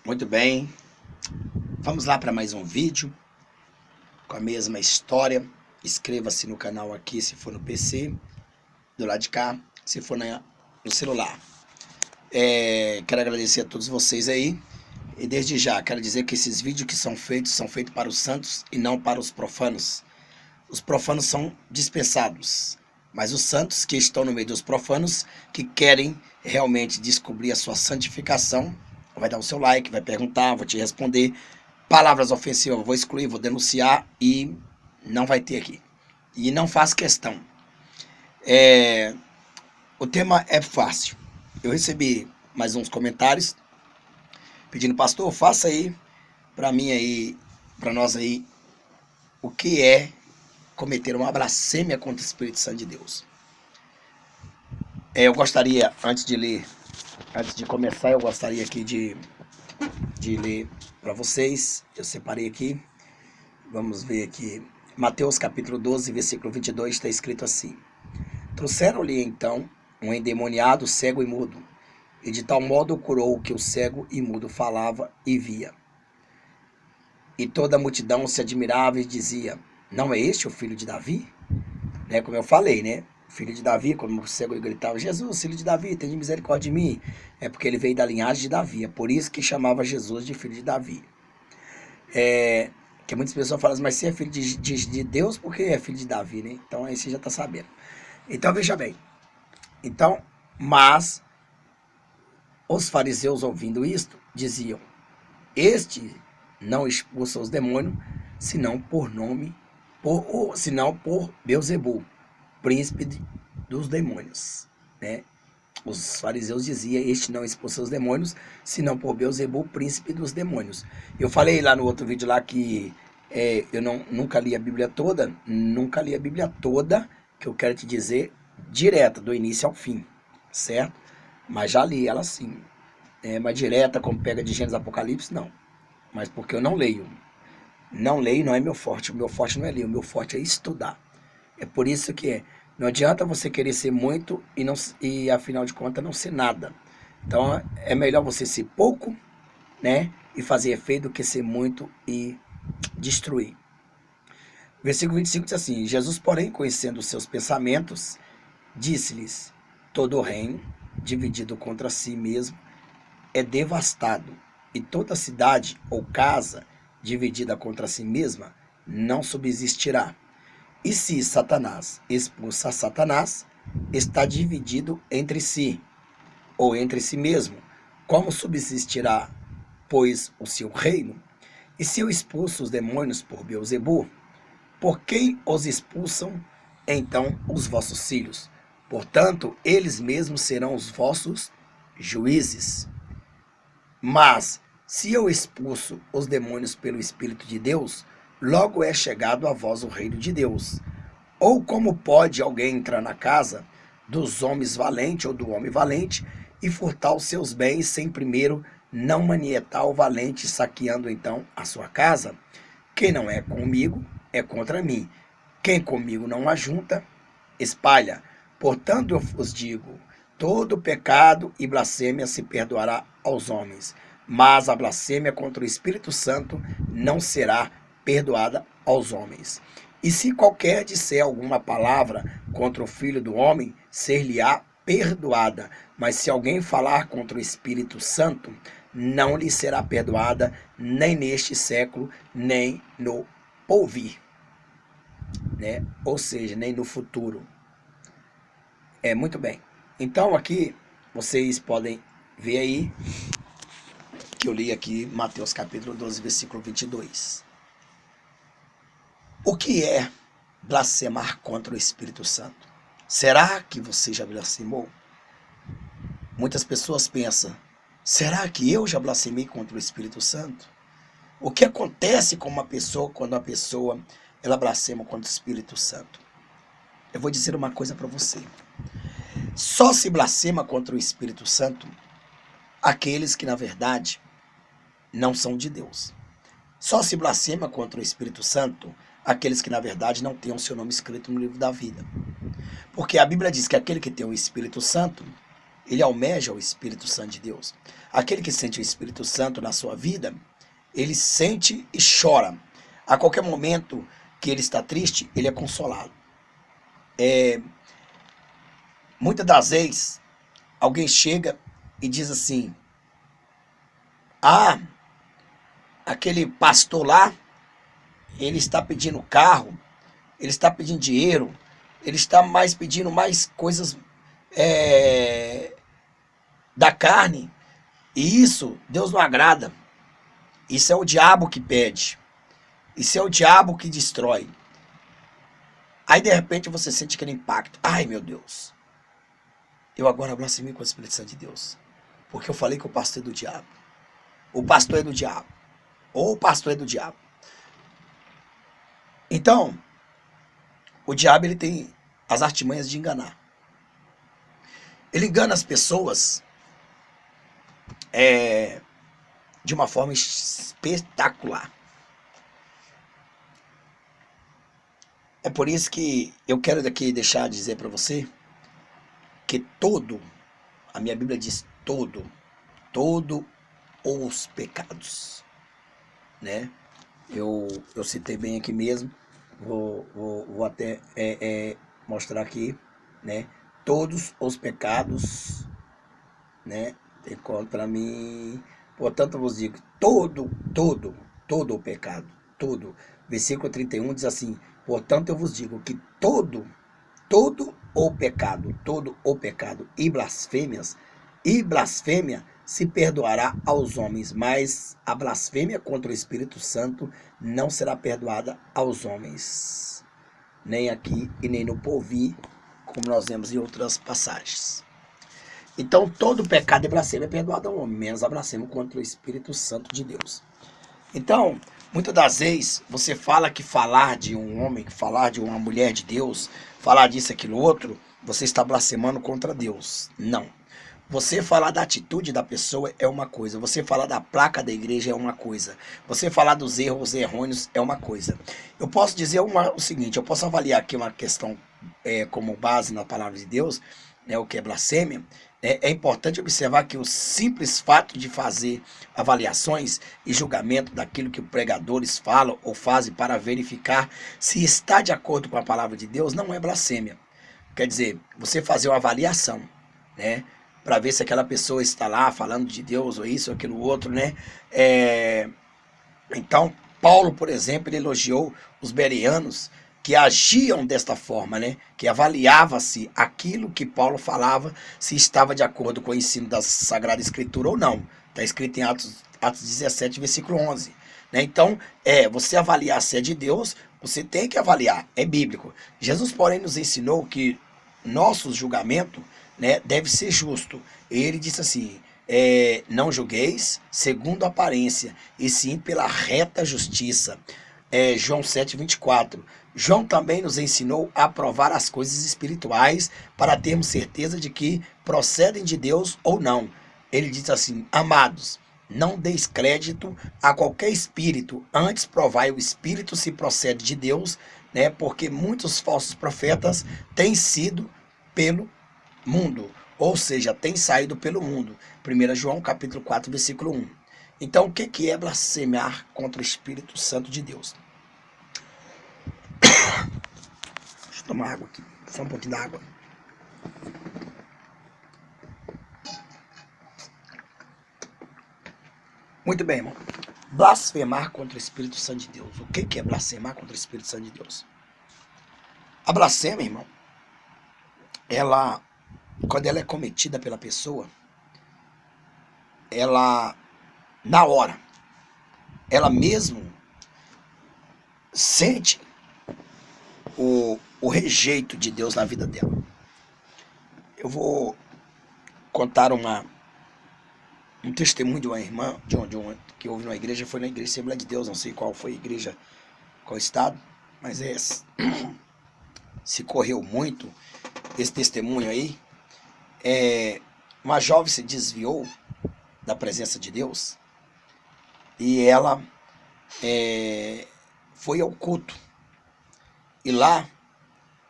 Muito bem, vamos lá para mais um vídeo com a mesma história. Inscreva-se no canal aqui se for no PC, do lado de cá, se for no celular. Quero agradecer a todos vocês aí e desde já quero dizer que esses vídeos que são feitos para os santos e não para os profanos. Os profanos são dispensados, mas os santos que estão no meio dos profanos, que querem realmente descobrir a sua santificação, vai dar o seu like, vai perguntar, vou te responder. Palavras ofensivas eu vou excluir, vou denunciar e não vai ter aqui. E não faz questão. O tema é fácil. Eu recebi mais uns comentários pedindo, pastor, faça aí para mim aí, para nós aí, o que é cometer uma blasfêmia contra o Espírito Santo de Deus. Eu gostaria, antes de começar, eu gostaria aqui de ler para vocês. Eu separei aqui, vamos ver aqui, Mateus capítulo 12, versículo 22, está escrito assim: trouxeram-lhe então um endemoniado cego e mudo, e de tal modo curou que o cego e mudo falava e via. E toda a multidão se admirava e dizia, não é este o filho de Davi? Como eu falei, né? Filho de Davi, como o cego gritava, Jesus, filho de Davi, tem misericórdia de mim. É porque ele veio da linhagem de Davi, é por isso que chamava Jesus de filho de Davi. Que muitas pessoas falam, mas você é filho de Deus, porque é filho de Davi, né? Então aí você já está sabendo. Então veja bem. Então, mas os fariseus ouvindo isto, diziam, este não expulsa os demônios, senão por Beelzebul, príncipe dos demônios, né? Os fariseus diziam, este não expulsa os demônios, senão por Beelzebul, príncipe dos demônios. Eu falei lá no outro vídeo lá que eu nunca li a Bíblia toda, que eu quero te dizer, direta, do início ao fim, certo? Mas já li ela sim. Mas direta, como pega de Gênesis Apocalipse, não. Mas porque eu não leio. Não leio não é meu forte. O meu forte não é ler, o meu forte é estudar. É por isso que não adianta você querer ser muito e afinal de contas não ser nada. Então é melhor você ser pouco, né? E fazer efeito do que ser muito e destruir. Versículo 25 diz assim, Jesus, porém, conhecendo os seus pensamentos, disse-lhes, todo reino dividido contra si mesmo é devastado, e toda cidade ou casa dividida contra si mesma não subsistirá. E se Satanás expulsa Satanás, está dividido entre si, ou entre si mesmo. Como subsistirá, pois, o seu reino? E se eu expulso os demônios por Beelzebul, por quem os expulsam, então, os vossos filhos? Portanto, eles mesmos serão os vossos juízes. Mas, se eu expulso os demônios pelo Espírito de Deus, logo é chegado a vós o reino de Deus. Ou como pode alguém entrar na casa dos homens valentes ou do homem valente e furtar os seus bens sem primeiro não manietar o valente, saqueando então a sua casa? Quem não é comigo é contra mim. Quem comigo não ajunta, espalha. Portanto eu vos digo, todo pecado e blasfêmia se perdoará aos homens, mas a blasfêmia contra o Espírito Santo não será perdoada aos homens. E se qualquer disser alguma palavra contra o Filho do Homem, ser-lhe-á perdoada. Mas se alguém falar contra o Espírito Santo, não lhe será perdoada, nem neste século, nem no porvir. Né? Ou seja, nem no futuro. Muito bem. Então aqui, vocês podem ver aí, que eu li aqui Mateus capítulo 12, versículo 22. O que é blasfemar contra o Espírito Santo? Será que você já blasfemou? Muitas pessoas pensam, será que eu já blasfemei contra o Espírito Santo? O que acontece com uma pessoa quando a pessoa ela blasfema contra o Espírito Santo? Eu vou dizer uma coisa para você. Só se blasfema contra o Espírito Santo aqueles que, na verdade, não são de Deus. Só se blasfema contra o Espírito Santo aqueles que, na verdade, não têm o seu nome escrito no livro da vida. Porque a Bíblia diz que aquele que tem o Espírito Santo ele almeja o Espírito Santo de Deus. Aquele que sente o Espírito Santo na sua vida, ele sente e chora. A qualquer momento que ele está triste, ele é consolado. Muitas das vezes, alguém chega e diz assim: ah, aquele pastor lá, ele está pedindo carro, ele está pedindo dinheiro, ele está mais pedindo mais coisas da carne, e isso Deus não agrada. Isso é o diabo que pede, isso é o diabo que destrói. Aí de repente você sente aquele impacto: ai meu Deus, eu agora blasfemei com o Espírito Santo de Deus, porque eu falei que o pastor é do diabo, o pastor é do diabo, ou o pastor é do diabo. Então, o diabo, ele tem as artimanhas de enganar. Ele engana as pessoas de uma forma espetacular. É por isso que eu quero daqui deixar de dizer para você que a minha Bíblia diz todo os pecados, né? Eu citei bem aqui mesmo, vou até mostrar aqui, né? Todos os pecados, né? Tem contra mim. Portanto, eu vos digo, todo o pecado, todo. Versículo 31 diz assim: portanto, eu vos digo que todo o pecado e blasfêmia se perdoará aos homens, mas a blasfêmia contra o Espírito Santo não será perdoada aos homens, nem aqui e nem no porvir, como nós vemos em outras passagens. Então, todo pecado e blasfêmia é perdoado ao homem, menos a blasfêmia contra o Espírito Santo de Deus. Então, muitas das vezes, você fala que falar de um homem, falar de uma mulher de Deus, falar disso, aquilo, outro, você está blasfemando contra Deus. Não. Você falar da atitude da pessoa é uma coisa, você falar da placa da igreja é uma coisa, você falar dos erros errôneos é uma coisa. Eu posso dizer o seguinte, eu posso avaliar aqui uma questão como base na palavra de Deus, né, o que é blasfêmia. É importante observar que o simples fato de fazer avaliações e julgamento daquilo que os pregadores falam ou fazem para verificar se está de acordo com a palavra de Deus não é blasfêmia. Quer dizer, você fazer uma avaliação, né? Para ver se aquela pessoa está lá falando de Deus ou isso ou aquilo outro, né? Então, Paulo, por exemplo, ele elogiou os bereanos que agiam desta forma, né? Que avaliava-se aquilo que Paulo falava, se estava de acordo com o ensino da Sagrada Escritura ou não. Está escrito em Atos 17, versículo 11. Né? Então, você avaliar se é de Deus, você tem que avaliar, é bíblico. Jesus, porém, nos ensinou que nosso julgamento, né, deve ser justo. Ele disse assim: não julgueis segundo a aparência, e sim pela reta justiça. João 7, 24. João também nos ensinou a provar as coisas espirituais para termos certeza de que procedem de Deus ou não. Ele diz assim: amados, não deis crédito a qualquer espírito, antes provai o espírito se procede de Deus, né? Porque muitos falsos profetas têm sido pelo mundo, ou seja, têm saído pelo mundo. 1 João capítulo 4, versículo 1. Então, o que é blasfemar contra o Espírito Santo de Deus? Deixa eu tomar água aqui, só um pouquinho d'água. Muito bem, irmão. Blasfemar contra o Espírito Santo de Deus. O que é blasfemar contra o Espírito Santo de Deus? A blasfêmia, irmão, quando ela é cometida pela pessoa, ela, na hora, ela mesmo sente o rejeito de Deus na vida dela. Eu vou contar um testemunho de uma irmã que houve numa igreja, foi na igreja Assembleia de Deus, não sei qual foi a igreja, qual estado, mas se correu muito esse testemunho aí. Uma jovem se desviou da presença de Deus e ela foi ao culto. E lá,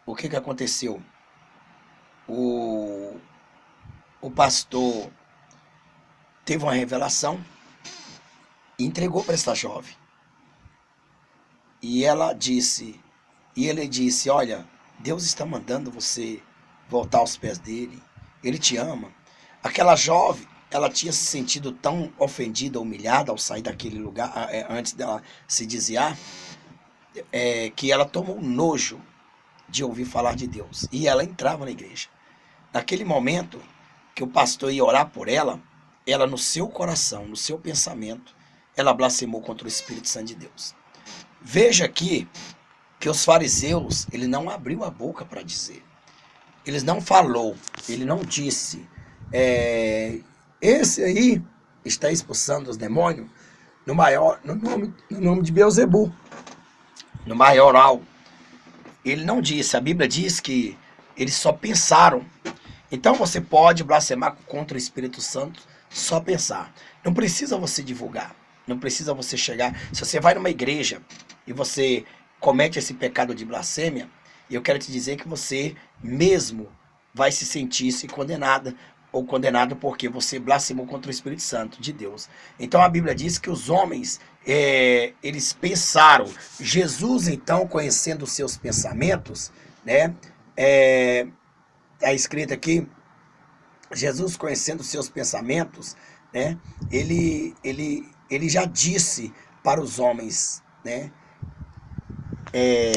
o que aconteceu? o pastor teve uma revelação e entregou para essa jovem. E ele disse, olha, Deus está mandando você voltar aos pés dele, ele te ama. Aquela jovem, ela tinha se sentido tão ofendida, humilhada ao sair daquele lugar, antes dela se desviar, que ela tomou nojo de ouvir falar de Deus. E ela entrava na igreja. Naquele momento que o pastor ia orar por ela, ela no seu coração, no seu pensamento, ela blasfemou contra o Espírito Santo de Deus. Veja aqui que os fariseus, ele não abriu a boca para dizer. Ele não falou, ele não disse, esse aí está expulsando os demônios no nome de Beelzebul, no maioral. Ele não disse, a Bíblia diz que eles só pensaram. Então você pode blasfemar contra o Espírito Santo só pensar. Não precisa você divulgar, não precisa você chegar. Se você vai numa igreja e você comete esse pecado de blasfêmia, eu quero te dizer que você mesmo vai se sentir condenada ou condenado porque você blasfemou contra o Espírito Santo de Deus. Então a Bíblia diz que os homens, eles pensaram. Jesus, então, conhecendo os seus pensamentos, né? Está escrito aqui, Jesus conhecendo os seus pensamentos, né? Ele já disse para os homens, né?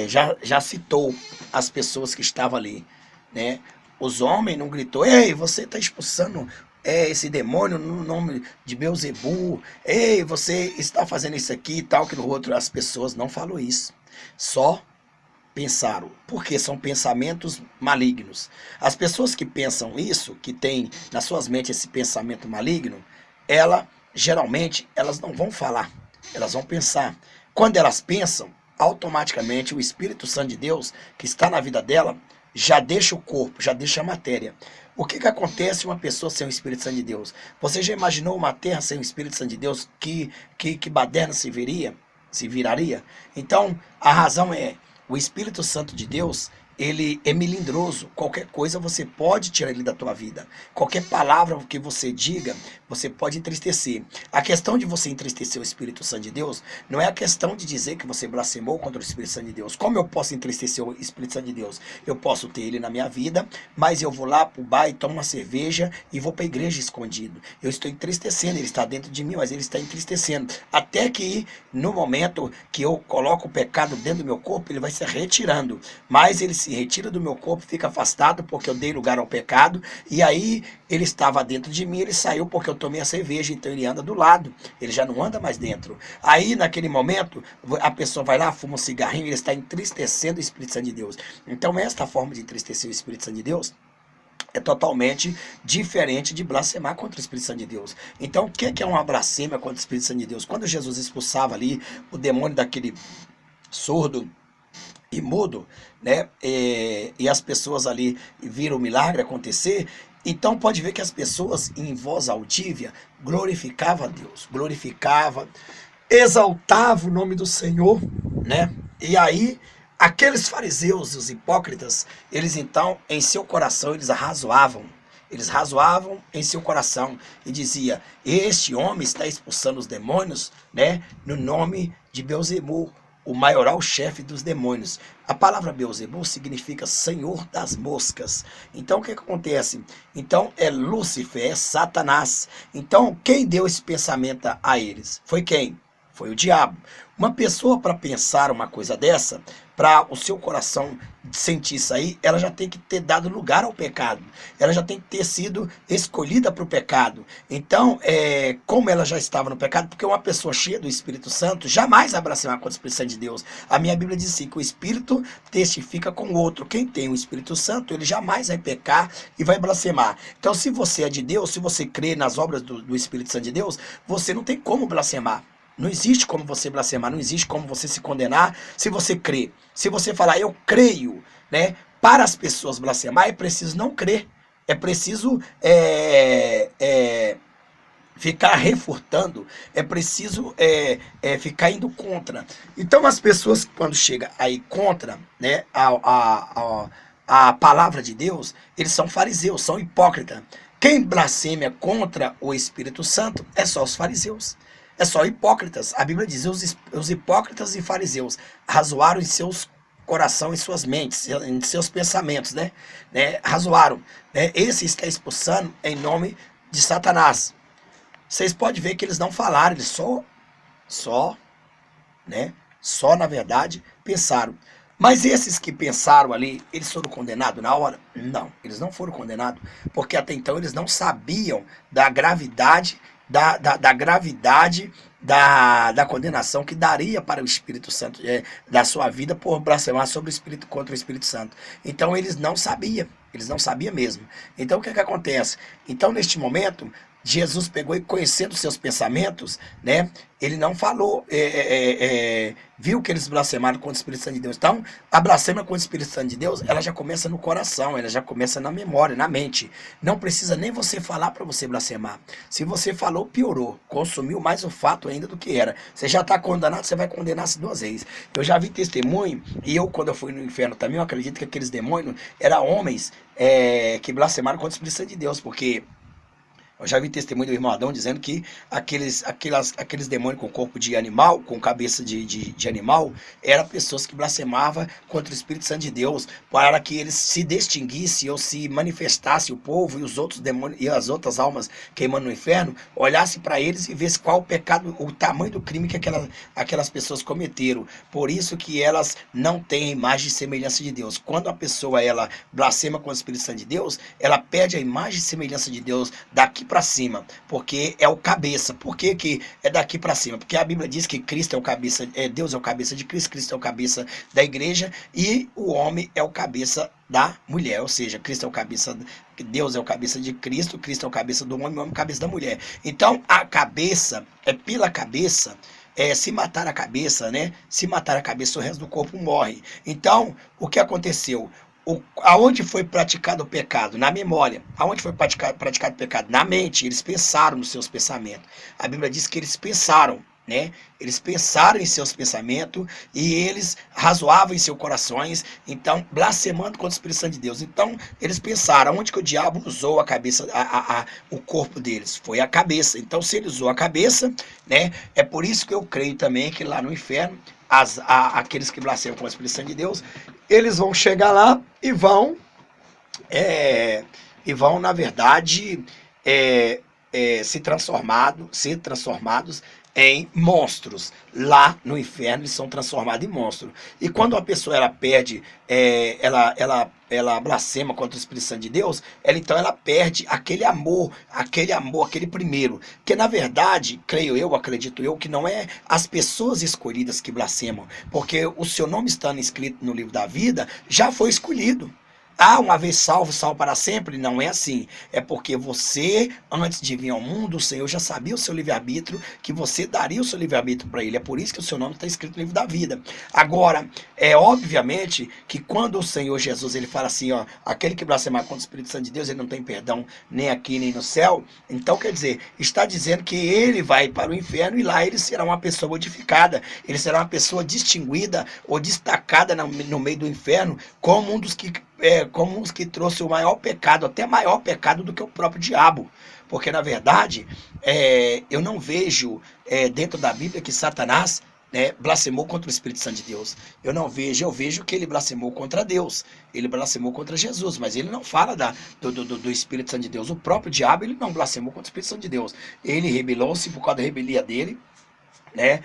Já citou as pessoas que estavam ali, né? Os homens não gritou, ei, você está expulsando esse demônio no nome de Beelzebul, ei, você está fazendo isso aqui e tal, que no outro. As pessoas não falam isso, só pensaram, porque são pensamentos malignos. As pessoas que pensam isso, que têm nas suas mentes esse pensamento maligno, geralmente, elas não vão falar, elas vão pensar. Quando elas pensam, automaticamente o Espírito Santo de Deus, que está na vida dela, já deixa o corpo, já deixa a matéria. O que acontece uma pessoa sem o Espírito Santo de Deus? Você já imaginou uma terra sem o Espírito Santo de Deus? Que baderna se viraria? Então, a razão é, o Espírito Santo de Deus, ele é melindroso. Qualquer coisa você pode tirar ele da tua vida. Qualquer palavra que você diga, você pode entristecer. A questão de você entristecer o Espírito Santo de Deus não é a questão de dizer que você blasfemou contra o Espírito Santo de Deus. Como eu posso entristecer o Espírito Santo de Deus? Eu posso ter ele na minha vida, mas eu vou lá pro bar e tomo uma cerveja e vou para a igreja escondido. Eu estou entristecendo, ele está dentro de mim, mas ele está entristecendo. Até que no momento que eu coloco o pecado dentro do meu corpo, ele vai se retirando. Mas ele se retira do meu corpo, fica afastado porque eu dei lugar ao pecado, e aí ele estava dentro de mim, ele saiu porque eu tomei a cerveja, então ele anda do lado, ele já não anda mais dentro. Aí naquele momento, a pessoa vai lá, fuma um cigarrinho, ele está entristecendo o Espírito Santo de Deus. Então esta forma de entristecer o Espírito Santo de Deus é totalmente diferente de blasfemar contra o Espírito Santo de Deus. Então o que é uma blasfêmia contra o Espírito Santo de Deus? Quando Jesus expulsava ali o demônio daquele surdo e mudo, né? E as pessoas ali viram o milagre acontecer, então pode ver que as pessoas em voz audível glorificavam a Deus, exaltavam o nome do Senhor, né? E aí aqueles fariseus e os hipócritas, eles então em seu coração eles razoavam em seu coração e dizia, este homem está expulsando os demônios, né? No nome de Beelzebul, o maioral chefe dos demônios. A palavra Beelzebul significa senhor das moscas. Então o que acontece? Então é Lúcifer, é Satanás. Então quem deu esse pensamento a eles? Foi quem? Foi o diabo. Uma pessoa para pensar uma coisa dessa, para o seu coração sentir isso aí, ela já tem que ter dado lugar ao pecado. Ela já tem que ter sido escolhida para o pecado. Então, como ela já estava no pecado, porque uma pessoa cheia do Espírito Santo jamais vai blasfemar contra o Espírito Santo de Deus. A minha Bíblia diz assim, que o Espírito testifica com o outro. Quem tem o Espírito Santo, ele jamais vai pecar e vai blasfemar. Então, se você é de Deus, se você crê nas obras do Espírito Santo de Deus, você não tem como blasfemar. Não existe como você blasfemar, não existe como você se condenar se você crê. Se você falar, eu creio, né? Para as pessoas blasfemar, é preciso não crer. É preciso ficar refutando, é preciso ficar indo contra. Então as pessoas, quando chegam aí contra, né, a palavra de Deus, eles são fariseus, são hipócritas. Quem blasfêmia contra o Espírito Santo é só os fariseus. É só hipócritas. A Bíblia diz, os hipócritas e fariseus razoaram em seus coração, em suas mentes, em seus pensamentos, né? Razoaram. Né? Esse está expulsando em nome de Satanás. Vocês podem ver que eles não falaram, eles só, né? Só, na verdade, pensaram. Mas esses que pensaram ali, eles foram condenados na hora? Não, eles não foram condenados, porque até então eles não sabiam da gravidade, da gravidade da condenação que daria para o Espírito Santo, da sua vida por blasfemar sobre o Espírito, contra o Espírito Santo. Então eles não sabiam mesmo. Então o que acontece? Então neste momento, Jesus pegou e conhecendo seus pensamentos, né? Ele não falou, viu que eles blasfemaram contra o Espírito Santo de Deus. Então, a blasfêmia contra o Espírito Santo de Deus, ela já começa no coração, ela já começa na memória, na mente. Não precisa nem você falar para você blasfemar. Se você falou, piorou, consumiu mais o fato ainda do que era. Você já está condenado, você vai condenar-se 2 vezes. Eu já vi testemunho, e eu, quando eu fui no inferno também, eu acredito que aqueles demônios eram homens que blasfemaram contra o Espírito Santo de Deus, porque eu já vi testemunho do irmão Adão dizendo que aqueles demônios com corpo de animal, com cabeça de animal, eram pessoas que blasfemavam contra o Espírito Santo de Deus, para que eles se distinguissem ou se manifestasse o povo e os outros demônios e as outras almas queimando no inferno, olhassem para eles e vissem qual o pecado, o tamanho do crime que aquelas pessoas cometeram. Por isso que elas não têm imagem e semelhança de Deus. Quando a pessoa ela blasfema contra o Espírito Santo de Deus, ela perde a imagem e semelhança de Deus daqui para cima, porque é o cabeça. Por que que é daqui para cima? Porque a Bíblia diz que Cristo é o cabeça, Deus é o cabeça de Cristo, Cristo é o cabeça da igreja e o homem é o cabeça da mulher, ou seja, Cristo é o cabeça, Deus é o cabeça de Cristo, Cristo é o cabeça do homem, o homem é o cabeça da mulher. Então a cabeça é pela cabeça. Se matar a cabeça, né? Se matar a cabeça, o resto do corpo morre. Então, o que aconteceu? Aonde foi praticado o pecado? Na memória. Aonde foi praticado o pecado? Na mente. Eles pensaram nos seus pensamentos. A Bíblia diz que eles pensaram, né? Eles pensaram em seus pensamentos e eles razoavam em seus corações, então blasfemando contra o Espírito Santo de Deus. Então eles pensaram, onde que o diabo usou a cabeça, o corpo deles? Foi a cabeça. Então se ele usou a cabeça, né? É por isso que eu creio também que lá no inferno, aqueles que blasfemam contra o Espírito Santo de Deus, eles vão chegar lá e vão, na verdade, ser transformados em monstros. Lá no inferno eles são transformados em monstros. E quando a pessoa ela perde, ela blasfema contra o Espírito Santo de Deus, então ela perde aquele amor, aquele primeiro. Que na verdade, acredito eu, que não é as pessoas escolhidas que blasfemam, porque o seu nome estando escrito no livro da vida, já foi escolhido. Uma vez salvo, salvo para sempre? Não é assim. É porque você, antes de vir ao mundo, o Senhor já sabia o seu livre-arbítrio, que você daria o seu livre-arbítrio para ele. É por isso que o seu nome está escrito no livro da vida. Agora, obviamente que quando o Senhor Jesus ele fala assim, ó, aquele que blasfemar contra o Espírito Santo de Deus, ele não tem perdão nem aqui nem no céu. Então, quer dizer, está dizendo que ele vai para o inferno e lá ele será uma pessoa modificada. Ele será uma pessoa distinguida ou destacada no meio do inferno como um dos que trouxe o maior pecado, até maior pecado do que o próprio diabo. Porque, na verdade, eu não vejo dentro da Bíblia que Satanás, né, blasfemou contra o Espírito Santo de Deus. Eu vejo que ele blasfemou contra Deus, ele blasfemou contra Jesus, mas ele não fala do Espírito Santo de Deus. O próprio diabo, ele não blasfemou contra o Espírito Santo de Deus. Ele rebelou-se por causa da rebelia dele, né?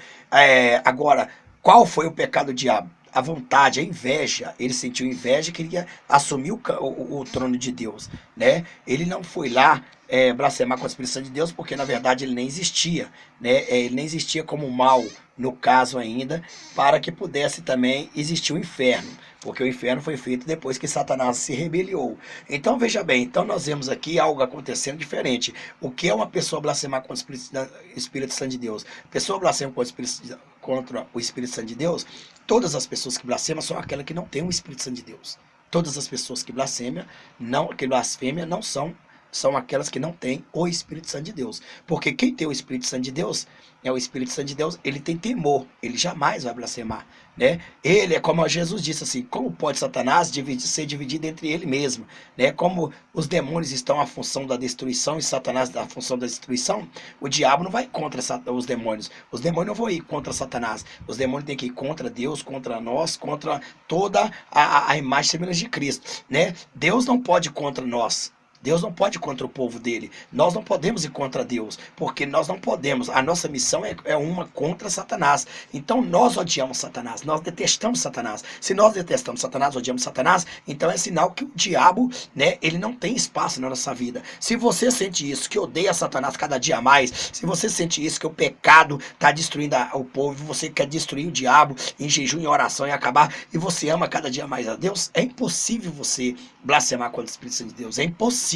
Agora, qual foi o pecado do diabo? A vontade, a inveja. Ele sentiu inveja e queria assumir o trono de Deus, né? Ele não foi lá blasfemar com a Espírito Santo de Deus, porque na verdade ele nem existia, né? Ele nem existia como mal, no caso ainda, para que pudesse também existir o inferno, porque o inferno foi feito depois que Satanás se rebeliou. Então veja bem, então nós vemos aqui algo acontecendo diferente. O que é uma pessoa blasfemar contra o Espírito Santo de Deus? Pessoa blasfema contra o Espírito Santo de Deus, todas as pessoas que blasfemam são aquelas que não têm o Espírito Santo de Deus. Todas as pessoas que blasfemam não são são aquelas que não têm o Espírito Santo de Deus. Porque quem tem o Espírito Santo de Deus, o Espírito Santo de Deus, ele tem temor, ele jamais vai blasfemar, né? Ele é como Jesus disse assim, como pode Satanás ser dividido entre ele mesmo, né? Como os demônios estão à função da destruição e Satanás à função da destruição, o diabo não vai contra os demônios não vão ir contra Satanás, os demônios têm que ir contra Deus, contra nós, contra toda a imagem e semelhança de Cristo, né? Deus não pode ir contra nós. Deus não pode ir contra o povo dele. Nós não podemos ir contra Deus, porque nós não podemos. A nossa missão é uma contra Satanás. Então nós odiamos Satanás, nós detestamos Satanás. Se nós detestamos Satanás, odiamos Satanás, então é sinal que o diabo, né, ele não tem espaço na nossa vida. Se você sente isso, que odeia Satanás cada dia mais, se você sente isso, que o pecado está destruindo o povo, você quer destruir o diabo em jejum, em oração, e acabar, e você ama cada dia mais a Deus, é impossível você blasfemar contra o Espírito Santo de Deus. É impossível.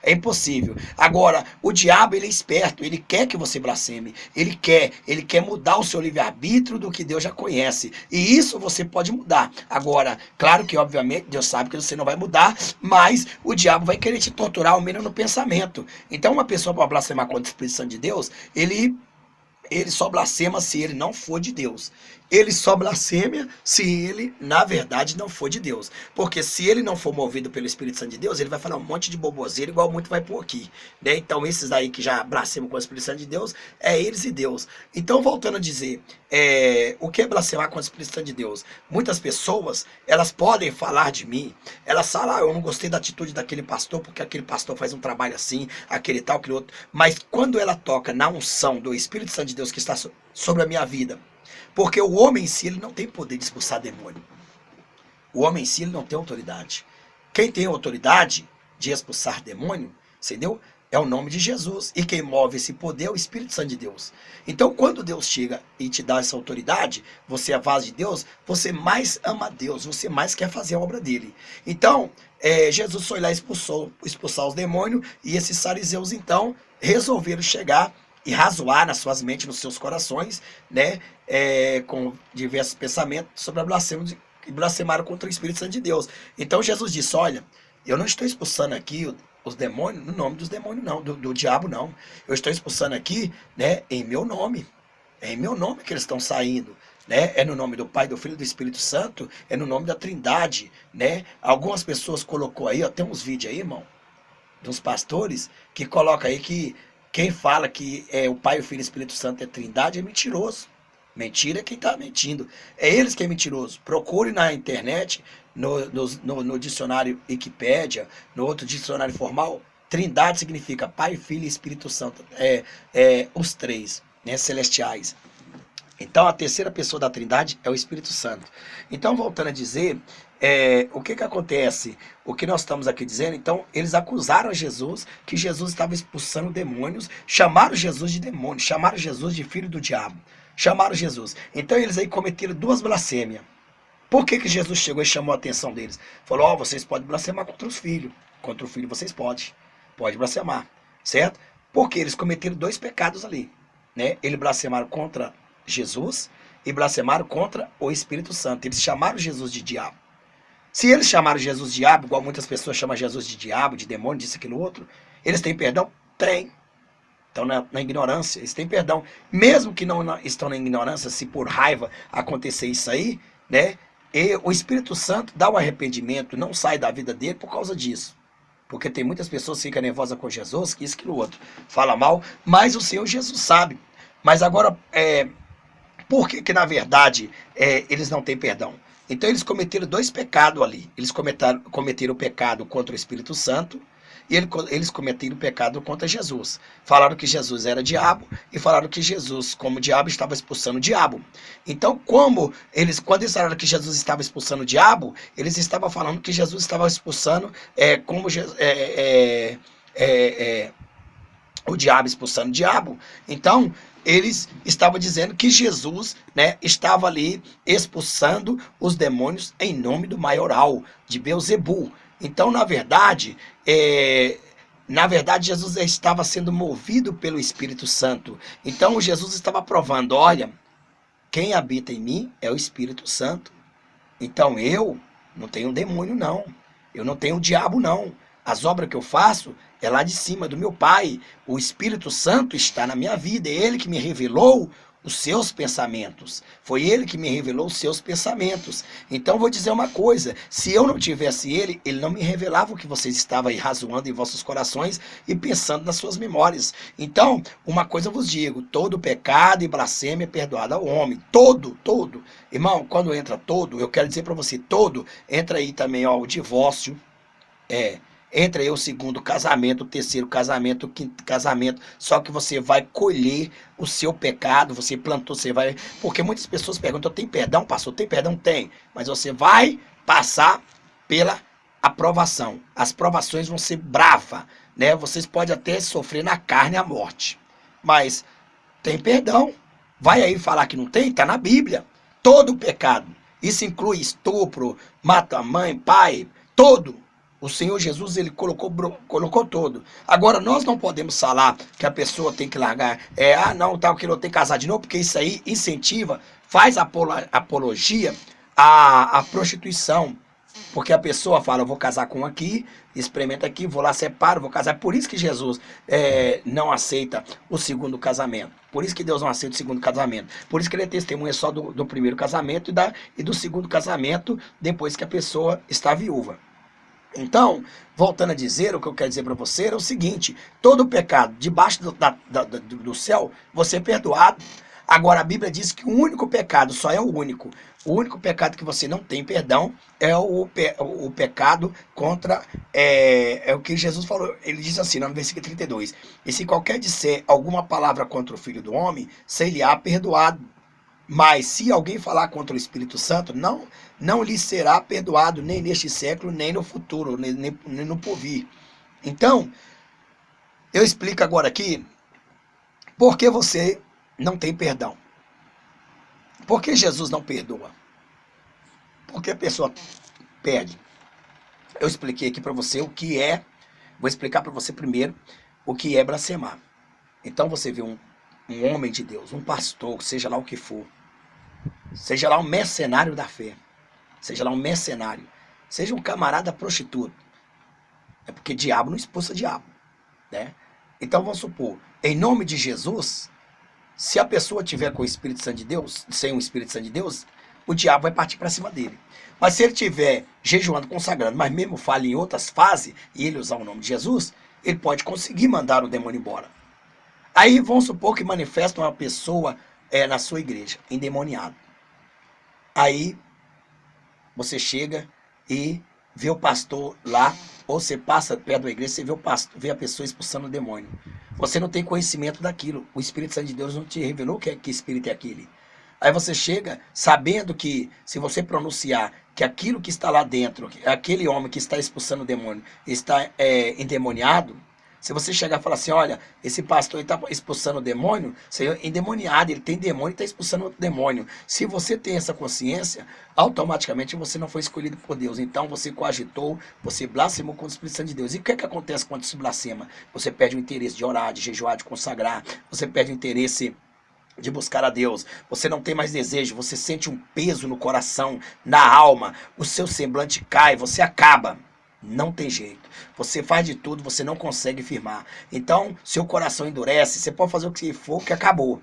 É impossível. Agora, o diabo, ele é esperto, ele quer que você blasfeme, ele quer mudar o seu livre-arbítrio do que Deus já conhece, e isso você pode mudar. Agora, claro que obviamente Deus sabe que você não vai mudar, mas o diabo vai querer te torturar ao menos no pensamento. Então uma pessoa para blasfemar contra o Espírito Santo de Deus, ele só blasfema se ele não for de Deus. Ele só blasfema se ele, na verdade, não for de Deus. Porque se ele não for movido pelo Espírito Santo de Deus, ele vai falar um monte de boboseira, igual muito vai por aqui, né? Então, esses aí que já blasfemam com o Espírito Santo de Deus, é eles e Deus. Então, voltando a dizer, o que é blasfemar com o Espírito Santo de Deus? Muitas pessoas, elas podem falar de mim, elas falam, eu não gostei da atitude daquele pastor, porque aquele pastor faz um trabalho assim, aquele tal, aquele outro. Mas quando ela toca na unção do Espírito Santo de Deus que está sobre a minha vida, porque o homem em si, ele não tem poder de expulsar demônio. O homem em si, ele não tem autoridade. Quem tem autoridade de expulsar demônio, entendeu? É o nome de Jesus. E quem move esse poder é o Espírito Santo de Deus. Então, quando Deus chega e te dá essa autoridade, você é a voz de Deus, você mais ama a Deus, você mais quer fazer a obra dele. Então, Jesus foi lá e expulsar os demônios, e esses fariseus, então, resolveram chegar e razoar nas suas mentes, nos seus corações, né, com diversos pensamentos sobre a blasfêmia, que blasfemaram contra o Espírito Santo de Deus. Então Jesus disse, olha, eu não estou expulsando aqui os demônios no nome dos demônios não, do diabo não. Eu estou expulsando aqui, né, em meu nome. É em meu nome que eles estão saindo, né? É no nome do Pai, do Filho e do Espírito Santo, é no nome da Trindade, né? Algumas pessoas colocou aí, ó, tem uns vídeos aí, irmão, dos pastores que coloca aí que quem fala que o Pai, o Filho e o Espírito Santo é Trindade é mentiroso. Mentira é quem está mentindo. É eles que é mentiroso. Procure na internet, no dicionário Wikipédia, no outro dicionário formal. Trindade significa Pai, Filho e Espírito Santo. Os três, né, celestiais. Então a terceira pessoa da Trindade é o Espírito Santo. Então, voltando a dizer, o que acontece? O que nós estamos aqui dizendo, então, eles acusaram Jesus que Jesus estava expulsando demônios, chamaram Jesus de demônio, chamaram Jesus de filho do diabo, chamaram Jesus. Então eles aí cometeram duas blasfêmias. Por que Jesus chegou e chamou a atenção deles? Falou, vocês podem blasfemar contra os filhos, contra o filho vocês podem blasfemar, certo? Porque eles cometeram dois pecados ali, né? Eles blasfemaram contra Jesus e blasfemaram contra o Espírito Santo. Eles chamaram Jesus de diabo. Se eles chamaram Jesus de diabo, igual muitas pessoas chamam Jesus de diabo, de demônio, disso, aquilo, outro, eles têm perdão? Tem. Estão na ignorância, eles têm perdão. Mesmo que não estão na ignorância, se por raiva acontecer isso aí, né? E o Espírito Santo dá um arrependimento, não sai da vida dele por causa disso. Porque tem muitas pessoas que ficam nervosas com Jesus, que isso, aquilo, outro, fala mal, mas o Senhor Jesus sabe. Mas agora, por que na verdade eles não têm perdão? Então eles cometeram dois pecados ali. Eles cometeram o pecado contra o Espírito Santo e eles cometeram o pecado contra Jesus. Falaram que Jesus era diabo e falaram que Jesus, como diabo, estava expulsando o diabo. Então, quando eles falaram que Jesus estava expulsando o diabo, eles estavam falando que Jesus estava expulsando o diabo expulsando o diabo. Então, eles estavam dizendo que Jesus, né, estava ali expulsando os demônios em nome do maioral, de Beelzebul. Então, na verdade, Jesus estava sendo movido pelo Espírito Santo. Então, Jesus estava provando, olha, quem habita em mim é o Espírito Santo. Então, eu não tenho demônio, não. Eu não tenho diabo, não. As obras que eu faço é lá de cima do meu Pai. O Espírito Santo está na minha vida, é Ele que me revelou os seus pensamentos. Foi Ele que me revelou os seus pensamentos. Então vou dizer uma coisa, se eu não tivesse Ele, Ele não me revelava o que vocês estavam aí razoando em vossos corações e pensando nas suas memórias. Então, uma coisa eu vos digo, todo pecado e blasfêmia é perdoado ao homem. Todo, todo. Irmão, quando entra todo, eu quero dizer para você, todo, entra aí também ó, o divórcio, entra aí o segundo casamento, o terceiro casamento, o quinto casamento, só que você vai colher o seu pecado, você plantou, você vai... Porque muitas pessoas perguntam, tem perdão, pastor? Tem perdão? Tem. Mas você vai passar pela aprovação. As provações vão ser bravas, né? Vocês podem até sofrer na carne a morte. Mas tem perdão. Vai aí falar que não tem? Está na Bíblia. Todo pecado. Isso inclui estupro, mata a mãe, pai, todo. O Senhor Jesus, ele colocou todo. Agora, nós não podemos falar que a pessoa tem que largar, não, tal, que não tem que casar de novo, porque isso aí incentiva, faz apologia à prostituição. Porque a pessoa fala, eu vou casar com um aqui, experimenta aqui, vou lá, separo, vou casar. Por isso que Jesus não aceita o segundo casamento. Por isso que Deus não aceita o segundo casamento. Por isso que ele é testemunha só do primeiro casamento e do segundo casamento, depois que a pessoa está viúva. Então, voltando a dizer, o que eu quero dizer para você é o seguinte, todo pecado debaixo do céu, você é perdoado. Agora, a Bíblia diz que o único pecado, só é o único pecado que você não tem perdão é o pecado contra, é o que Jesus falou, ele diz assim, no versículo 32, e se qualquer disser alguma palavra contra o Filho do Homem, se-lhe-á perdoado. Mas se alguém falar contra o Espírito Santo, não lhe será perdoado, nem neste século, nem no futuro, nem no porvir. Então, eu explico agora aqui por que você não tem perdão. Por que Jesus não perdoa? Porque a pessoa perde. Eu expliquei aqui para você o que é, vou explicar para você primeiro o que é blasfemar. Então você vê um homem de Deus, um pastor, seja lá o que for, seja lá um mercenário da fé, seja lá um mercenário, seja um camarada prostituto, é porque diabo não expulsa diabo, né? Então vamos supor, em nome de Jesus, se a pessoa tiver com o Espírito Santo de Deus, sem o Espírito Santo de Deus, o diabo vai partir para cima dele. Mas se ele estiver jejuando, consagrando, mas mesmo fale em outras fases, e ele usar o nome de Jesus, ele pode conseguir mandar o demônio embora. Aí vamos supor que manifesta uma pessoa na sua igreja, endemoniado. Aí você chega e vê o pastor lá, ou você passa perto da igreja, você vê o pastor, vê a pessoa expulsando o demônio. Você não tem conhecimento daquilo. O Espírito Santo de Deus não te revelou que espírito é aquele. Aí você chega sabendo que se você pronunciar que aquilo que está lá dentro, aquele homem que está expulsando o demônio, está endemoniado, se você chegar e falar assim, olha, esse pastor está expulsando o demônio, você é endemoniado, ele tem demônio e está expulsando outro demônio. Se você tem essa consciência, automaticamente você não foi escolhido por Deus. Então você coagitou, você blasfemou contra o Espírito Santo de Deus. E o que é que acontece quando se blasfema? Você perde o interesse de orar, de jejuar, de consagrar, você perde o interesse de buscar a Deus, você não tem mais desejo, você sente um peso no coração, na alma, o seu semblante cai, você acaba. Não tem jeito. Você faz de tudo, você não consegue firmar. Então, seu coração endurece, você pode fazer o que for, que acabou.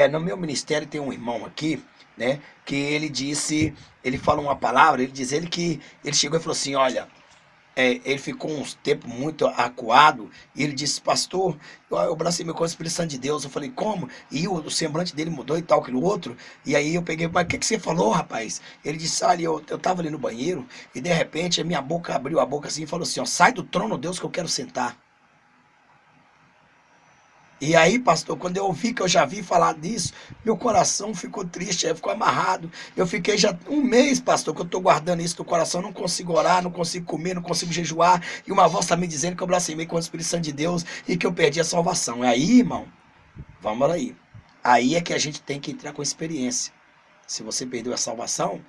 No meu ministério tem um irmão aqui, né, que ele falou uma palavra, ele chegou e falou assim, olha, ele ficou um tempo muito acuado, e ele disse, pastor, eu blasfemei com o Espírito Santo de Deus. Eu falei, como? E o semblante dele mudou e tal, aquilo outro. E aí eu peguei, mas o que você falou, rapaz? Ele disse, olha, eu tava ali no banheiro, e de repente a minha boca abriu a boca assim e falou assim, ó, sai do trono, Deus, que eu quero sentar. E aí, pastor, quando eu ouvi que eu já vi falar disso, meu coração ficou triste, ficou amarrado. Eu fiquei já um mês, pastor, que eu estou guardando isso no coração, não consigo orar, não consigo comer, não consigo jejuar. E uma voz está me dizendo que eu blasfemei com o Espírito Santo de Deus e que eu perdi a salvação. E aí, irmão, vamos lá aí. Aí é que a gente tem que entrar com experiência. Se você perdeu a salvação,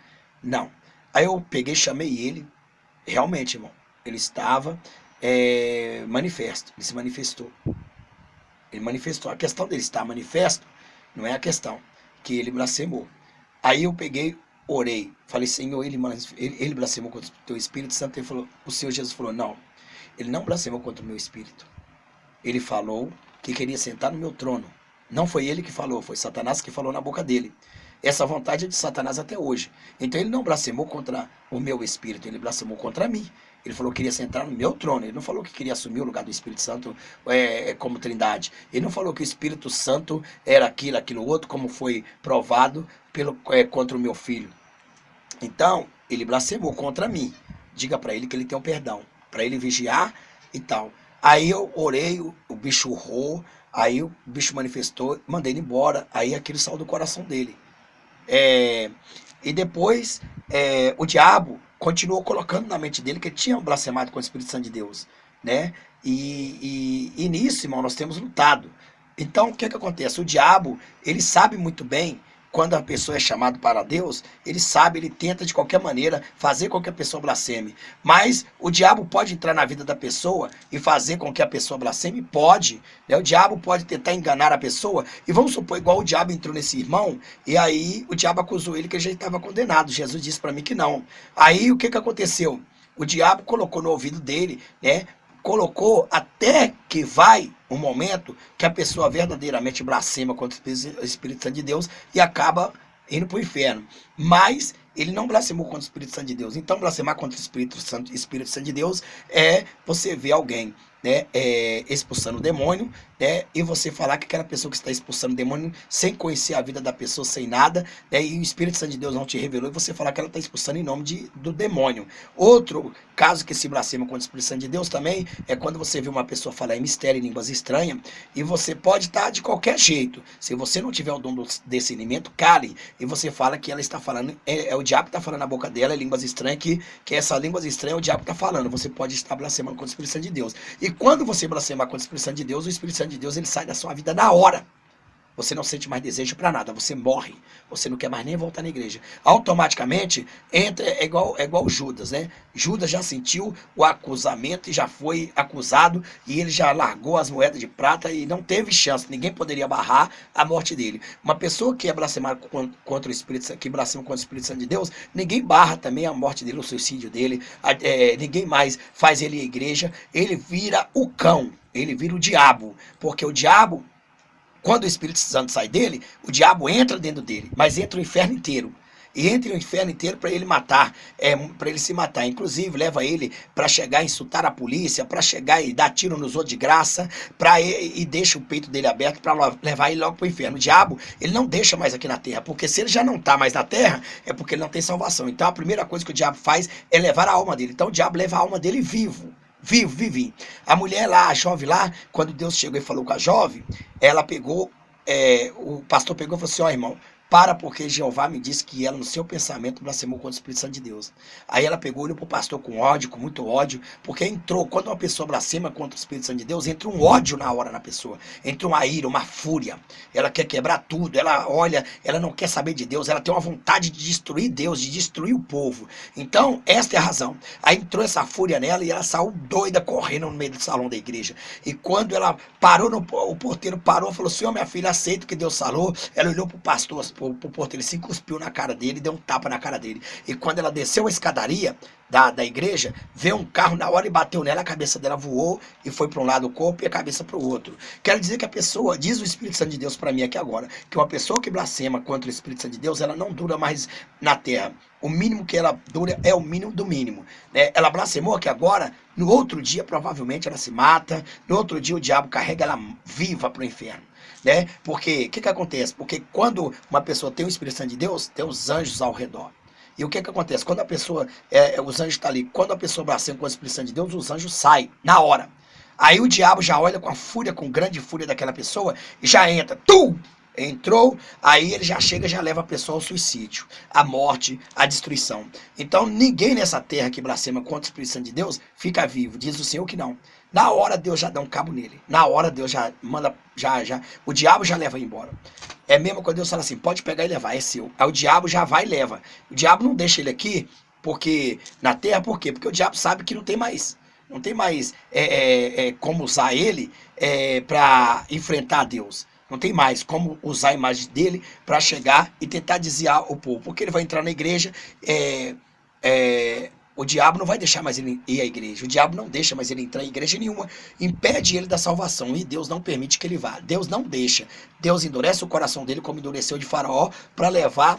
não. Aí eu peguei, chamei ele, realmente, irmão, ele estava manifesto, ele se manifestou. Ele manifestou. A questão dele estar manifesto não é a questão que ele blasfemou. Aí eu peguei, orei, falei, Senhor, ele blasfemou contra o teu Espírito Santo. Ele falou, o Senhor Jesus falou, não, ele não blasfemou contra o meu Espírito. Ele falou que queria sentar no meu trono. Não foi ele que falou, foi Satanás que falou na boca dele. Essa vontade é de Satanás até hoje. Então ele não blasfemou contra o meu espírito, ele blasfemou contra mim. Ele falou que queria sentar no meu trono. Ele não falou que queria assumir o lugar do Espírito Santo como trindade. Ele não falou que o Espírito Santo era aquilo, aquilo outro, como foi provado contra o meu filho. Então, ele blasfemou contra mim. Diga para ele que ele tem um perdão. Para ele vigiar e tal. Aí eu orei, o bicho urrou. Aí o bicho manifestou, mandei ele embora. Aí aquilo saiu do coração dele. E depois o diabo continuou colocando na mente dele que ele tinha blasfemado com o Espírito Santo de Deus, né? E nisso, irmão, nós temos lutado. Então, o que acontece? O diabo, ele sabe muito bem quando a pessoa é chamada para Deus, ele sabe, ele tenta de qualquer maneira fazer com que a pessoa blasfeme. Mas o diabo pode entrar na vida da pessoa e fazer com que a pessoa blasfeme? Pode. Né? O diabo pode tentar enganar a pessoa. E vamos supor, igual o diabo entrou nesse irmão, e aí o diabo acusou ele que ele já estava condenado. Jesus disse para mim que não. Aí o que aconteceu? O diabo colocou no ouvido dele, né? Colocou até que vai um momento que a pessoa verdadeiramente blasfema contra o Espírito Santo de Deus e acaba indo para o inferno. Mas ele não blasfemou contra o Espírito Santo de Deus. Então, blasfemar contra o Espírito Santo de Deus é você ver alguém, né, expulsando o demônio, né, e você falar que aquela pessoa que está expulsando o demônio sem conhecer a vida da pessoa, sem nada, né, e o Espírito Santo de Deus não te revelou, e você falar que ela está expulsando em nome do demônio. Outro caso que se blasfema contra o Espírito Santo de Deus também é quando você vê uma pessoa falar em mistério, em línguas estranhas, e você pode estar de qualquer jeito. Se você não tiver o dom do discernimento, cale, e você fala que ela está falando, é o diabo que está falando na boca dela, é línguas estranhas, que essas línguas estranhas é o diabo que está falando. Você pode estar blasfemando contra o Espírito Santo de Deus. E quando você blasfemar contra o Espírito Santo de Deus, o Espírito Santo de Deus ele sai da sua vida na hora. Você não sente mais desejo para nada, você morre, você não quer mais nem voltar na igreja. Automaticamente, entra, é igual Judas, né? Judas já sentiu o acusamento e já foi acusado, e ele já largou as moedas de prata e não teve chance, ninguém poderia barrar a morte dele. Uma pessoa que é blasfemada contra o Espírito, que blasfema contra o Espírito Santo de Deus, ninguém barra também a morte dele, o suicídio dele, ninguém mais faz ele ir à igreja, ele vira o cão, ele vira o diabo, porque o diabo, quando o Espírito Santo sai dele, o diabo entra dentro dele, mas entra o inferno inteiro. E entra o inferno inteiro para ele matar, para ele se matar. Inclusive, leva ele para chegar a insultar a polícia, para chegar e dar tiro nos outros de graça, e deixa o peito dele aberto para levar ele logo para o inferno. O diabo, ele não deixa mais aqui na terra, porque se ele já não está mais na terra, é porque ele não tem salvação. Então, a primeira coisa que o diabo faz é levar a alma dele. Então, o diabo leva a alma dele vivo. Vivi. A mulher lá, a jovem lá, quando Deus chegou e falou com a jovem, ela pegou, o pastor pegou e falou assim, ó irmão, para porque Jeová me disse que ela no seu pensamento blasfemou contra o Espírito Santo de Deus. Aí ela pegou, olhou pro pastor com ódio, com muito ódio, porque entrou, quando uma pessoa blasfema contra o Espírito Santo de Deus, entra um ódio na hora na pessoa, entra uma ira, uma fúria, ela quer quebrar tudo, ela olha, ela não quer saber de Deus, ela tem uma vontade de destruir Deus, de destruir o povo. Então, esta é a razão. Aí entrou essa fúria nela e ela saiu doida, correndo no meio do salão da igreja. E quando ela parou, o porteiro parou e falou, senhor, minha filha, aceita o que Deus falou. Ela olhou pro pastor, pro porteiro, ele se cuspiu na cara dele, deu um tapa na cara dele. E quando ela desceu a escadaria da igreja, veio um carro na hora e bateu nela, a cabeça dela voou e foi para um lado o corpo e a cabeça para o outro. Quero dizer que a pessoa, diz o Espírito Santo de Deus para mim aqui agora, que uma pessoa que blasfema contra o Espírito Santo de Deus, ela não dura mais na terra. O mínimo que ela dura é o mínimo do mínimo. Né? Ela blasfemou aqui agora, no outro dia provavelmente ela se mata, no outro dia o diabo carrega ela viva para o inferno. Né? Porque, o que acontece? Porque quando uma pessoa tem o Espírito Santo de Deus, tem os anjos ao redor. E o que acontece? Quando a pessoa, os anjos estão ali, quando a pessoa blasfema com o Espírito Santo de Deus, os anjos saem, na hora. Aí o diabo já olha com a fúria, com grande fúria daquela pessoa, e já entra, entrou, aí ele já chega, já leva a pessoa ao suicídio, à morte, à destruição. Então ninguém nessa terra que blasfema contra o Espírito Santo de Deus fica vivo, diz o Senhor que não. Na hora Deus já dá um cabo nele, na hora Deus já manda, o diabo já leva embora. É mesmo quando Deus fala assim, pode pegar e levar, é seu. Aí o diabo já vai e leva. O diabo não deixa ele aqui, porque na terra, por quê? Porque o diabo sabe que não tem mais como usar ele para enfrentar Deus. Não tem mais como usar a imagem dele para chegar e tentar desviar o povo. Porque ele vai entrar na igreja, O diabo não vai deixar mais ele ir à igreja. O diabo não deixa mais ele entrar em igreja nenhuma. Impede ele da salvação. E Deus não permite que ele vá. Deus não deixa. Deus endurece o coração dele, como endureceu de Faraó, para levar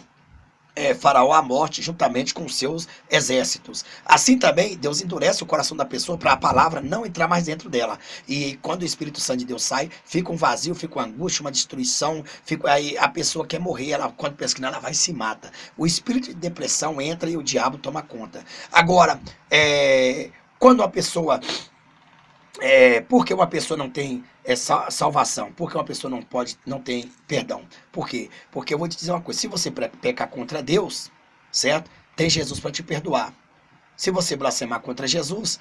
Faraó à morte juntamente com seus exércitos. Assim também, Deus endurece o coração da pessoa para a palavra não entrar mais dentro dela. E quando o Espírito Santo de Deus sai, fica um vazio, fica uma angústia, uma destruição. Aí a pessoa quer morrer, ela, quando pensa que não, ela vai e se mata. O espírito de depressão entra e o diabo toma conta. Agora, quando a pessoa por que uma pessoa não tem salvação? Por que uma pessoa não tem perdão? Por quê? Porque eu vou te dizer uma coisa, se você pecar contra Deus, certo? Tem Jesus para te perdoar. Se você blasfemar contra Jesus,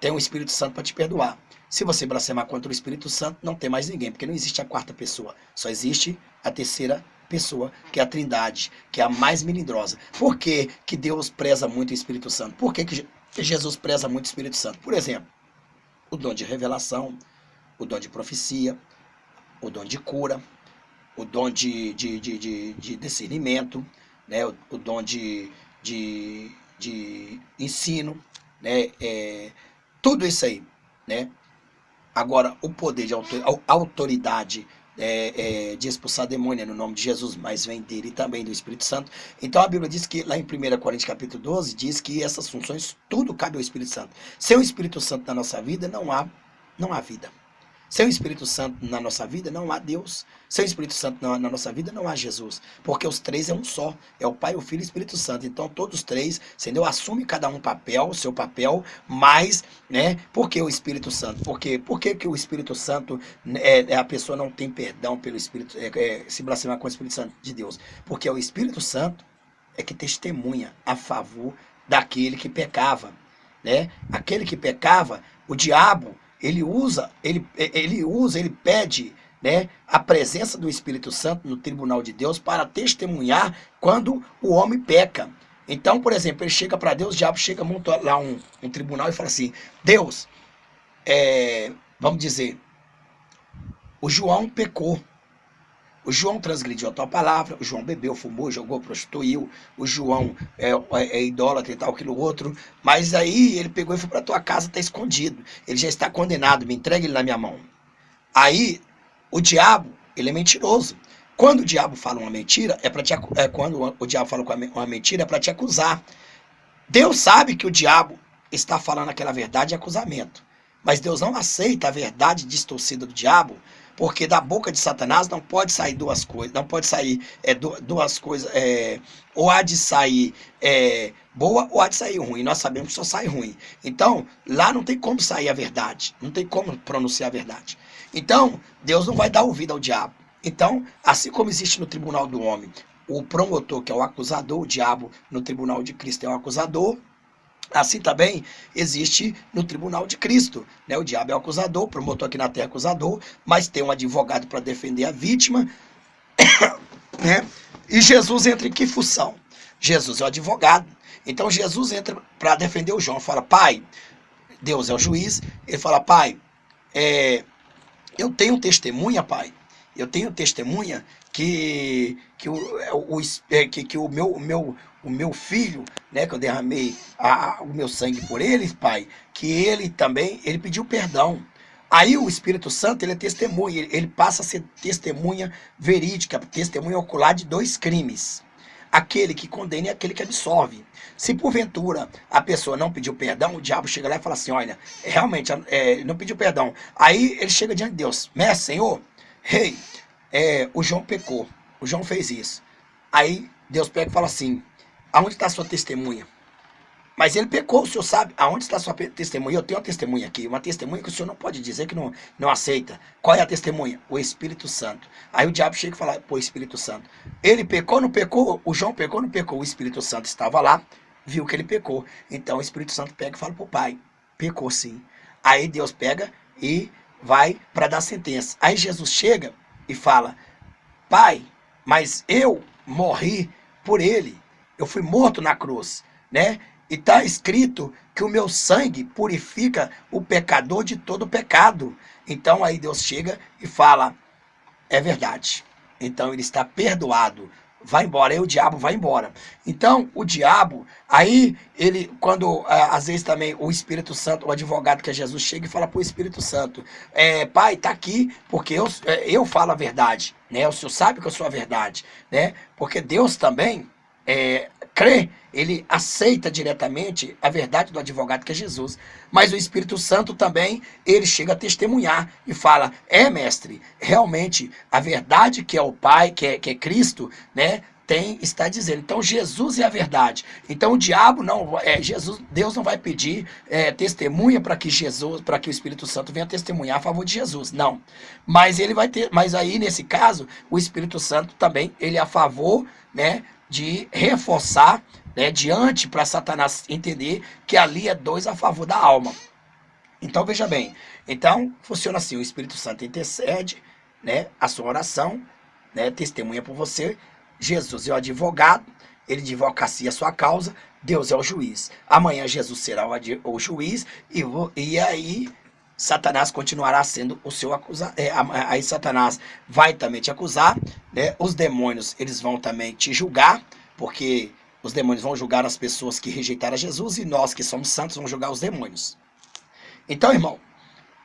tem o Espírito Santo para te perdoar. Se você blasfemar contra o Espírito Santo, não tem mais ninguém, porque não existe a quarta pessoa, só existe a terceira pessoa, que é a Trindade, que é a mais melindrosa. Por que que Deus preza muito o Espírito Santo? Por que que Jesus preza muito o Espírito Santo? Por exemplo, o dom de revelação, o dom de profecia, o dom de cura, o dom de discernimento, né? O dom de ensino, né? Tudo isso aí, né? Agora, o poder de autoridade de expulsar demônio no nome de Jesus, mas vem dele e também do Espírito Santo. Então a Bíblia diz que, lá em 1 Coríntios capítulo 12, diz que essas funções, tudo cabe ao Espírito Santo. Sem o Espírito Santo na nossa vida, não há vida. Sem o Espírito Santo na nossa vida, não há Deus. Sem o Espírito Santo na nossa vida, não há Jesus. Porque os três é um só. É o Pai, o Filho e o Espírito Santo. Então, todos os três, entendeu? Assume cada um o seu papel, mas, né? Por que o Espírito Santo? Por que o Espírito Santo, a pessoa não tem perdão pelo Espírito, se blasfemar com o Espírito Santo de Deus? Porque o Espírito Santo é que testemunha a favor daquele que pecava, né? Aquele que pecava, o diabo, ele pede, né, a presença do Espírito Santo no tribunal de Deus para testemunhar quando o homem peca. Então, por exemplo, ele chega para Deus, o diabo chega, monta lá um tribunal e fala assim, Deus, vamos dizer, o João pecou. O João transgrediu a tua palavra, o João bebeu, fumou, jogou, prostituiu, o João é idólatra e tal, aquilo outro, mas aí ele pegou e foi para tua casa, está escondido, ele já está condenado, me entrega ele na minha mão. Aí, o diabo, ele é mentiroso. Quando o diabo fala uma mentira, quando o diabo fala uma mentira, é para te acusar. Deus sabe que o diabo está falando aquela verdade e acusamento, mas Deus não aceita a verdade distorcida do diabo, porque da boca de Satanás não pode sair duas coisas, não pode sair duas coisas, ou há de sair boa ou há de sair ruim. Nós sabemos que só sai ruim. Então, lá não tem como sair a verdade, não tem como pronunciar a verdade. Então, Deus não vai dar ouvido ao diabo. Então, assim como existe no tribunal do homem o promotor, que é o acusador, o diabo no tribunal de Cristo é o acusador, assim também existe no tribunal de Cristo, né? O diabo é o acusador, o promotor aqui na terra é acusador, mas tem um advogado para defender a vítima, né? E Jesus entra em que função? Jesus é o advogado. Então Jesus entra para defender o João, fala, pai, Deus é o juiz, ele fala, pai, eu tenho testemunha, pai, eu tenho testemunha que o meu filho, né, que eu derramei o meu sangue por ele, pai, que ele também, ele pediu perdão. Aí o Espírito Santo, ele é testemunha, ele passa a ser testemunha verídica, testemunha ocular de dois crimes. Aquele que condena e aquele que absolve. Se porventura a pessoa não pediu perdão, o diabo chega lá e fala assim, olha, realmente, não pediu perdão. Aí ele chega diante de Deus, mestre, Senhor, rei, o João pecou, o João fez isso. Aí Deus pega e fala assim, aonde está a sua testemunha? Mas ele pecou, o senhor sabe, aonde está a sua testemunha? Eu tenho uma testemunha aqui, uma testemunha que o senhor não pode dizer que não aceita. Qual é a testemunha? O Espírito Santo. Aí o diabo chega e fala, pô, Espírito Santo. Ele pecou, não pecou? O João pecou, não pecou? O Espírito Santo estava lá, viu que ele pecou. Então o Espírito Santo pega e fala pro pai, pecou sim. Aí Deus pega e vai para dar sentença. Aí Jesus chega e fala, pai, mas eu morri por ele. Eu fui morto na cruz, né? E está escrito que o meu sangue purifica o pecador de todo pecado. Então aí Deus chega e fala, é verdade. Então ele está perdoado. vai embora, aí o diabo vai embora. Então, o diabo, aí ele, quando às vezes também o Espírito Santo, o advogado que é Jesus, chega e fala para o Espírito Santo, pai, tá aqui, porque eu falo a verdade, né? O Senhor sabe que eu sou a verdade, né? Porque Deus também crê, ele aceita diretamente a verdade do advogado que é Jesus. Mas o Espírito Santo também, ele chega a testemunhar e fala, mestre, realmente a verdade que é o Pai, que é Cristo, né? Está dizendo. Então Jesus é a verdade. Então o diabo não, Jesus, Deus não vai pedir testemunha para que Jesus, para que o Espírito Santo venha testemunhar a favor de Jesus. Não. Mas ele vai ter, mas aí nesse caso, o Espírito Santo também, ele é a favor, né, de reforçar, né, diante para Satanás entender que ali é dois a favor da alma. Então veja bem, então funciona assim, o Espírito Santo intercede, né, a sua oração, né, testemunha por você, Jesus é o advogado, ele advocacia a sua causa, Deus é o juiz. Amanhã Jesus será o juiz e aí Satanás continuará sendo o seu acusador. Aí Satanás vai também te acusar, né? Os demônios eles vão também te julgar, porque os demônios vão julgar as pessoas que rejeitaram a Jesus e nós que somos santos vamos julgar os demônios. Então, irmão,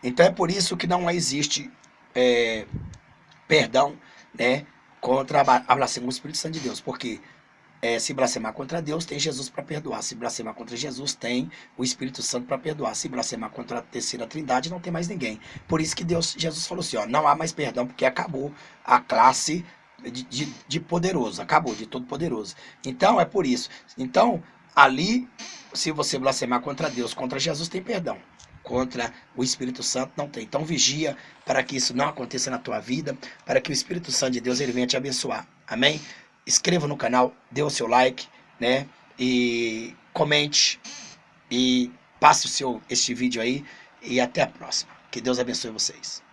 então é por isso que não existe perdão, né, contra a blasfêmia do Espírito Santo de Deus, porque se blasfemar contra Deus, tem Jesus para perdoar. Se blasfemar contra Jesus, tem o Espírito Santo para perdoar. Se blasfemar contra a terceira trindade, não tem mais ninguém. Por isso que Jesus falou assim, ó, não há mais perdão, porque acabou a classe de poderoso, acabou, de todo poderoso. Então, é por isso. Então, ali, se você blasfemar contra Deus, contra Jesus, tem perdão. Contra o Espírito Santo não tem. Então vigia para que isso não aconteça na tua vida, para que o Espírito Santo de Deus ele venha te abençoar. Amém? Inscreva no canal, dê o seu like, né? E comente e passe este vídeo aí e até a próxima. Que Deus abençoe vocês.